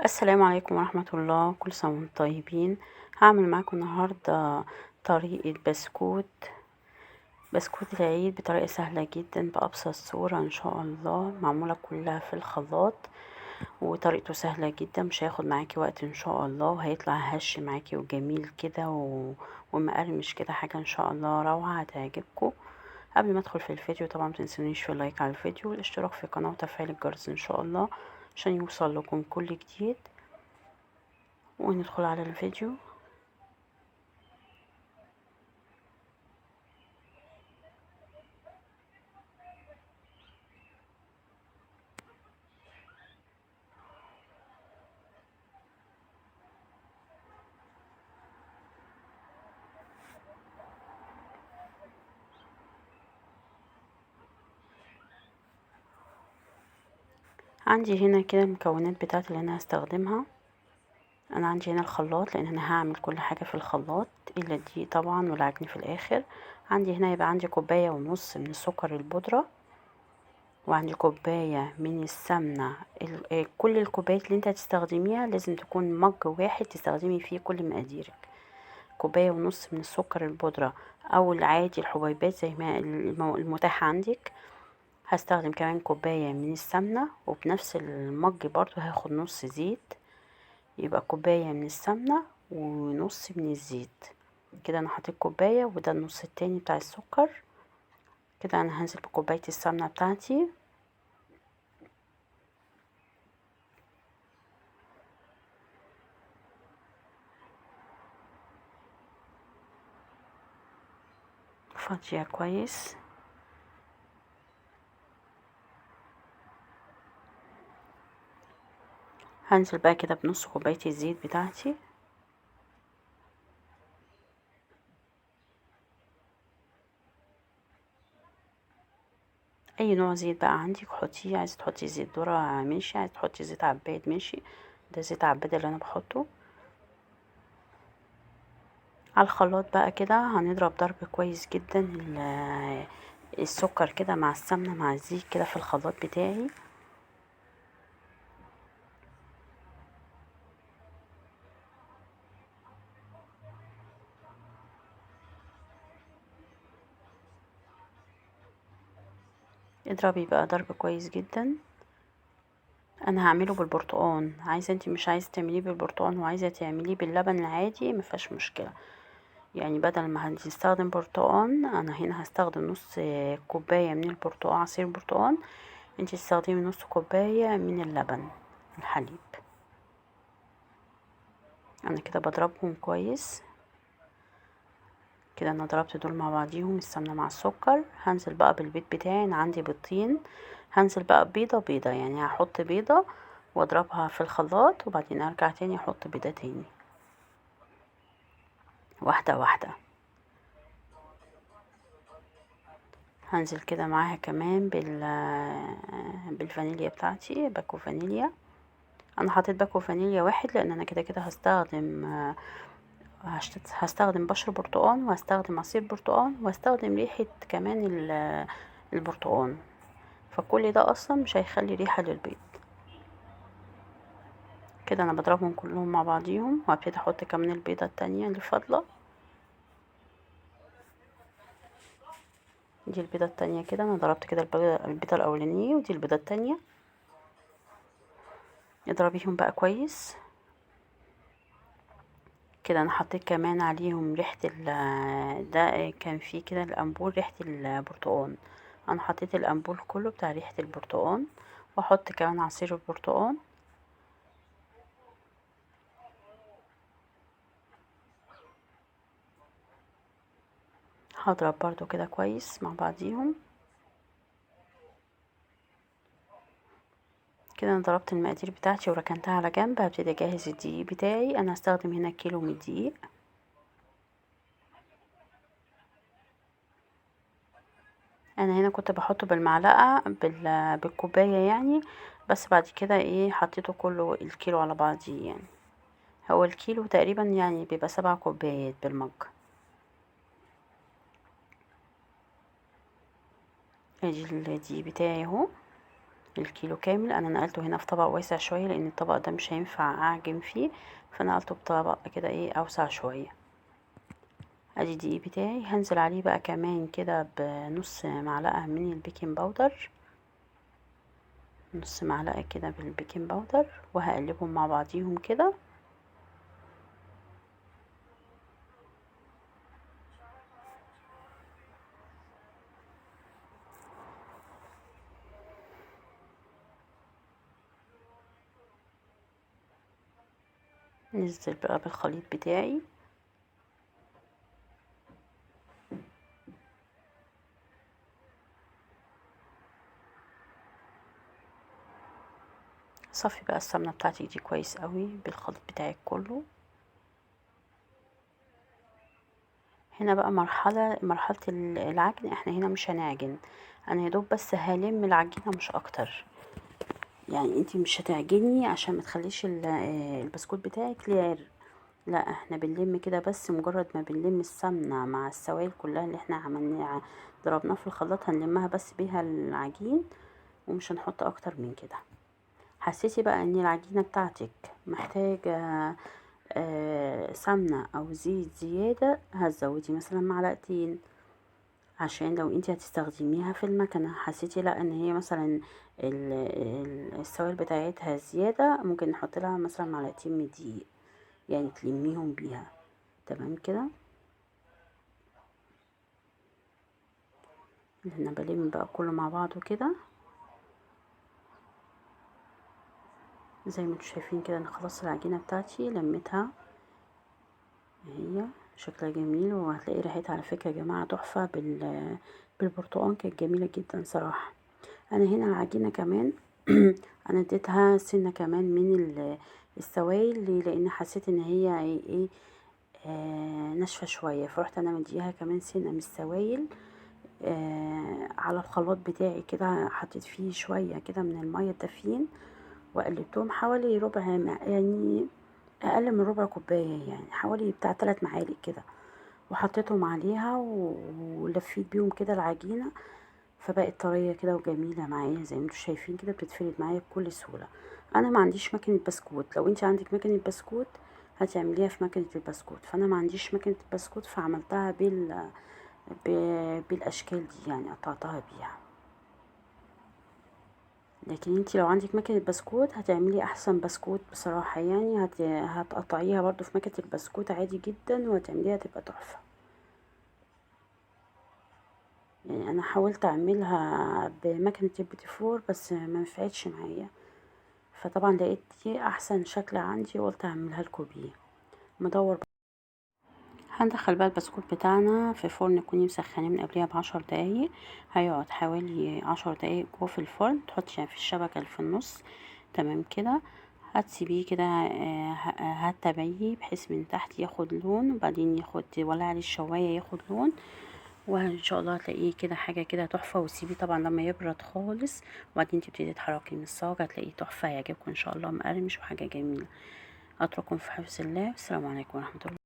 السلام عليكم ورحمة الله، كل سنة وانتم طيبين. هعمل معاكم النهاردة طريقة بسكوت العيد بطريقة سهلة جدا بأبسط صورة ان شاء الله، معمولة كلها في الخلاط وطريقته سهلة جدا، مش هياخد معاكي وقت ان شاء الله، وهيطلع هش معاكي وجميل كده ومقرمش كده، حاجة ان شاء الله روعة هتعجبكم. قبل ما ادخل في الفيديو طبعا متنسونيش في اللايك على الفيديو والاشتراك في القناة وتفعيل الجرس ان شاء الله عشان يوصل لكم كل جديد. وندخل على الفيديو. عندي هنا كده المكونات بتاعتي اللي انا هستخدمها. انا عندي هنا الخلاط لان انا هعمل كل حاجة في الخلاط الا دي طبعا والعجن في الاخر. عندي هنا يبقى عندي كوباية ونص من السكر البودرة، وعندي كوباية من السمنة. كل الكوبايات اللي انت هتستخدميها لازم تكون مج واحد تستخدمي فيه كل مقاديرك. كوباية ونص من السكر البودرة او العادي الحبيبات زي ما المتاح عندك. هستخدم كمان كوباية من السمنة، وبنفس المج برضو هاخد نص زيت، يبقى كوباية من السمنة ونص من الزيت. كده انا حطيت كوباية وده النص التاني بتاع السكر. كده انا هنزل بكوباية السمنة بتاعتي، فاضية كويس. هنزل بقى كده بنص كوباية الزيت بتاعتي. اي نوع زيت بقى عندك حطيه، عايزة تحطي زيت ذرة ماشي، عايزة تحطي زيت عباد ماشي. ده زيت عباد اللي انا بحطه على الخلاط. بقى كده هنضرب ضرب كويس جدا السكر كده مع السمنة مع الزيت كده في الخلاط بتاعي. اضربي بقى ضرب كويس جدا. انا هعمله بالبرتقان، عايزه انتي مش عايزه تعمليه بالبرتقان وعايزه تعمليه باللبن العادي مفيهاش مشكله. يعني بدل ما هنستخدم برتقان انا هنا هستخدم نص كوبايه من البرتقان، عصير برتقان. انتي تستخدمي نص كوبايه من اللبن الحليب. انا كده بضربهم كويس كده. انا ضربت دول مع بعضيهم السمنه مع السكر. هنزل بقى بالبيض بتاعي، انا عندي بيضتين. هنزل بقى بيضه بيضه، يعني هحط بيضه واضربها في الخلاط وبعدين ارجع تاني احط بيضه تاني واحده واحده. هنزل كده معاها كمان بالفانيليا بتاعتي، باكو فانيليا. انا حطيت باكو فانيليا واحد لان انا كده كده هستخدم بشر برتقان وهستخدم عصير برتقان وهستخدم ريحة كمان البرتقان، فكل ده اصلا مش هيخلي ريحة للبيض. كده انا بضربهم كلهم مع بعضيهم وهبتدي احط كمان البيضة التانية اللي فاضلة. دي البيضة التانية كده، انا ضربت كده البيضة الاولانية ودي البيضة التانية. اضربيهم بقى كويس كده. انا حطيت كمان عليهم ريحة ده كان فيه كده الامبول ريحة البرتقان. انا حطيت الامبول كله بتاع ريحة البرتقان، واحط كمان عصير البرتقان. هضرب برضو كده كويس مع بعضيهم. كده انا ضربت المقادير بتاعتي وركنتها على جنب. هبتدي اجهز الدقيق بتاعي. انا هستخدم هنا كيلو من الدقيق. انا هنا كنت بحطه بالمعلقة بالكوباية يعني، بس بعد كده ايه حطيته كله الكيلو على بعضيه يعني. هو الكيلو تقريبا يعني بيبقى 7 كوبايات بالمج. ادي الدقيق بتاعي اهو للكيلو كامل. انا نقلته هنا في طبق واسع شوية لان الطبق ده مش هينفع اعجن فيه، فنقلته بطبق كده ايه اوسع شوية. ادي الدقيق بتاعي، هنزل عليه بقى كمان كده بنص معلقة من البيكنج باودر، نص معلقة كده بالبيكنج باودر، وهقلبهم مع بعضيهم كده. ننزل بقى بالخليط بتاعي، صفي بقى السمنة بتاعتي دي كويس قوي بالخليط بتاعك كله. هنا بقى مرحلة العجن، احنا هنا مش هنعجن، انا يدوب بس هلم العجينة مش اكتر. يعني انتي مش هتعجني عشان ما تخليش البسكوت بتاعك لير، لا احنا بنلم كده بس، مجرد ما بنلم السمنة مع السوائل كلها اللي احنا عملناها ضربناها في الخلاط هنلمها بس بيها العجين، ومش هنحط اكتر من كده. حسيتي بقى ان العجينة بتاعتك محتاجة سمنة او زيت زيادة، هتزودي مثلا معلقتين، عشان لو انتي هتستخدميها في المكنة حسيتي لا ان هي مثلا السوائل بتاعتها زيادة، ممكن نحط لها مثلا معلقتين من دقيق، يعني تلميهم بيها. تمام كده. انا بلم بقى كله مع بعضه كده زي ما انتوا شايفين كده. انا خلاص العجينة بتاعتي لميتها، هي شكلها جميل، وهتلاقي ريحتها على فكرة يا جماعة تحفة بالبرتقال، كانت جميلة جدا صراحة. انا هنا العجينة كمان انا اديتها سنة كمان من السوائل، ليه؟ لان حسيت ان هي ايه ناشفة شوية، فرحت انا مديها كمان سنة من السوائل على الخلاط بتاعي كده. حطيت فيه شوية كده من المية الدافيين، وقلبتهم حوالي ربع يعني اقل من ربع كوباية، يعني حوالي بتاع 3 معالق كده، وحطيتهم عليها ولفيت بيهم كده العجينة، فبقت طرية كده وجميلة معايا زي ما انتوا شايفين كده، بتتفرد معايا بكل سهولة. انا ما عنديش مكنة بسكوت، لو انت عندك مكنة بسكوت هتعمليها في مكنة البسكوت، فانا ما عنديش مكنة بسكوت فعملتها بالاشكال دي، يعني قطعتها بيها. لكن انتي لو عندك مكنة بسكوت هتعملي احسن بسكوت بصراحة، يعني هتقطعيها برضو في مكنة البسكوت عادي جدا وهتعمليها تبقى تحفة. يعني انا حاولت اعملها بمكنة البيتي فور بس ما نفعتش معايا، فطبعا لقيت دي احسن شكل عندي وقلت اعملها لكم بيه. مدور بقى. هندخل بقى البسكوت بتاعنا في فرن تكوني مسخناه من قبلها ب10 دقايق، هيقعد حوالي 10 دقايق جوه في الفرن. تحطي في الشبكة اللي في النص، تمام كده. هتسيبيه كده هتتابعيه بحيث من تحت ياخد لون، وبعدين ولع عليه الشواية ياخد لون، وان شاء الله هتلاقيه كده حاجه كده تحفه. وسيبيه طبعا لما يبرد خالص، وبعدين تبتدي تحركي من الصاج هتلاقيه تحفه، يعجبكم ان شاء الله، مقرمش وحاجه جميله. اترككم في حفظ الله، والسلام عليكم ورحمه الله.